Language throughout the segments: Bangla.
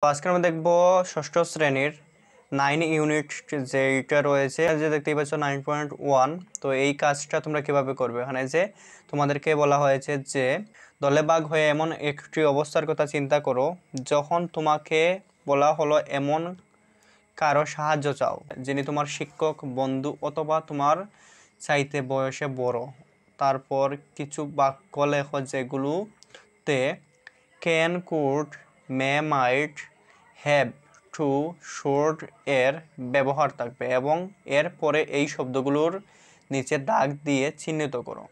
তো আজকে আমরা দেখবো ষষ্ঠ শ্রেণীর 9 ইউনিট যেটা রয়েছে যে দেখতেই পাচ্ছ 9.1। তো এই কাজটা তোমরা কিভাবে করবে, এখানে যে তোমাদেরকে বলা হয়েছে যে দলে ভাগ হয়ে এমন একটি অবস্থার কথা চিন্তা করো যখন তোমাকে বলা হলো এমন কারো সাহায্য চাও যিনি তোমার শিক্ষক, বন্ধু অথবা তোমার চাইতে বয়সে বড়। তারপর কিছু বাক্য লেখো যেগুলোতে can, could, may, might, have, to, should এর ব্যবহার থাকবে এবং এর পরে এই শব্দগুলোর নিচে দাগ দিয়ে চিহ্নিত করো।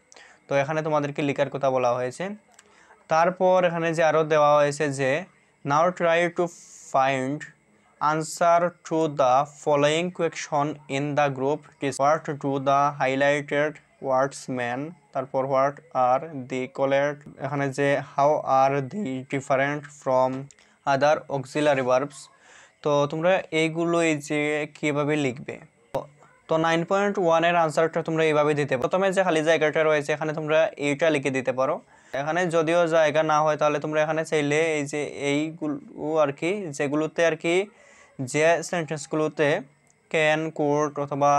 তো এখানে তোমাদেরকে লেখার কথা বলা হয়েছে। তারপর এখানে যে আরও দেওয়া হয়েছে যে now try to find answer to the following question in the group. What do the highlighted words mean? তারপর what are the colored, এখানে যে how are the different from other auxiliary verbs। তো তোমরা এইগুলোই যে কিভাবে লিখবে। তো 9.1 এর আনসারটা তোমরা এইভাবে দিতে পারো। প্রথমে যে খালি জায়গাটা রয়েছে এখানে তোমরা এইটা লিখে দিতে পারো। এখানে যদিও জায়গা না হয় তাহলে তোমরা এখানে চাইলে এই যে এইগুলো আর কি যেগুলোতে আর কি যে সেন্টেন্সগুলোতে ক্যান, কুড অথবা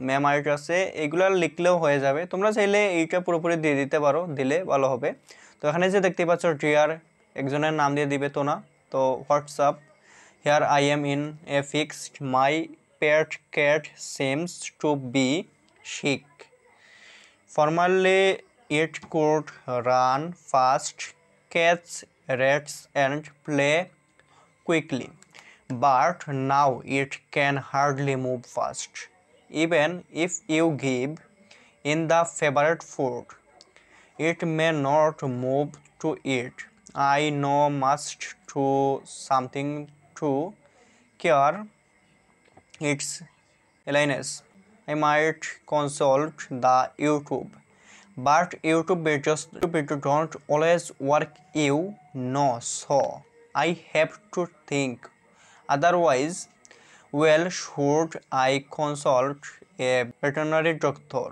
মে, মাইট আছে এইগুলো লিখলেও হয়ে যাবে। তোমরা চাইলে এইটা পুরোপুরি দিয়ে দিতে পারো, দিলে ভালো হবে। তো এখানে যে দেখতে পাচ্ছ ডিয়ার, একজনের নাম দিয়ে দিবে তো না। তো WhatsApp, here I am in a fixed, my pet cat seems to be sick. Formerly it could run fast, catch rats and play quickly, but now it can hardly move fast. Even if you give in the favorite food, it may not move to it. I know must do something to care its illness. I might consult the YouTube, but YouTube videos don't always work, you know, so I have to think. Otherwise, well, should I consult a veterinary doctor?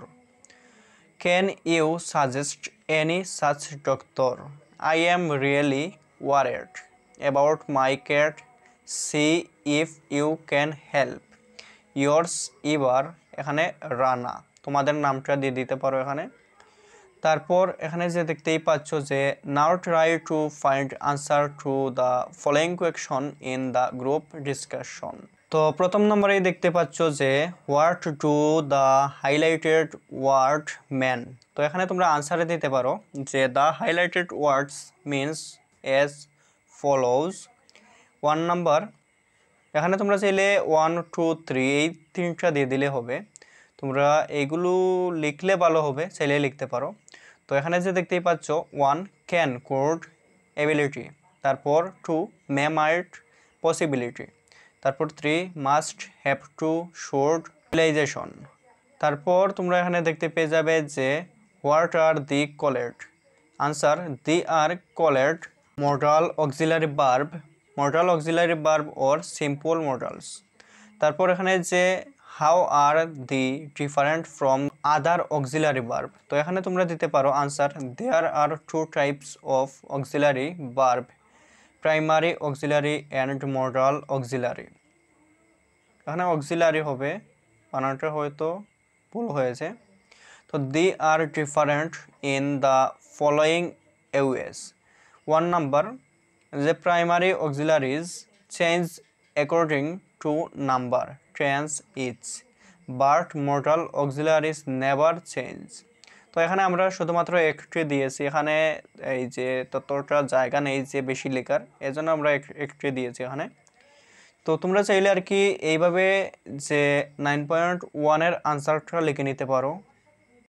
Can you suggest any such doctor? I am really worried about my cat. See if you can help. Yours ever, এখানে রানা, তোমাদের নামটা দিয়ে দিতে পারো এখানে। তারপর এখানে যে দেখতেই পাচ্ছ যে now try to find answer to the following question in the group discussion. তো প্রথম নম্বরেই দেখতে পাচ্ছ যে what do the highlighted word mean. তো এখানে তোমরা আনসারে দিতে পারো যে the highlighted words means as follows. 1 number, এখানে তোমরা চাইলে 1, 2, 3 এই 3টা দিয়ে দিলে হবে। তোমরা এইগুলো লিখলে ভালো হবে, চাইলে লিখতে পারো। তো এখানে যে দেখতেই পাচ্ছ 1 ক্যান, কুড, এবিলিটি। তারপর 2 মে, মাইট, পসিবিলিটি। তারপর 3 must, have to, should, utilization. তারপর তোমরা এখানে দেখতে পেয়ে যাবে যে what are they called. Answer they are called modal auxiliary verb, modal auxiliary verb or simple modals. তারপর এখানে যে how are they different from other auxiliary verb. তো এখানে তোমরা দিতে পারো answer there are 2 types of auxiliary verb, primary auxiliary and modal auxiliary. এখানে অক্সিলারি হবে, বানানটা হয়তো ভুল হয়েছে। তো দি are different in the following ways. 1 number, the primary auxiliaries change according to number, tense, each, but modal auxiliaries never change. তো এখানে আমরা শুধুমাত্র একটি দিয়েছি, এখানে এই যে ততটা জায়গা নেই যে বেশি লেখার, এজন্য আমরা একটি দিয়েছি এখানে। তো তোমরা চাইলে আর কি এইভাবে যে 9.1 এর আনসারটা লিখে নিতে পারো।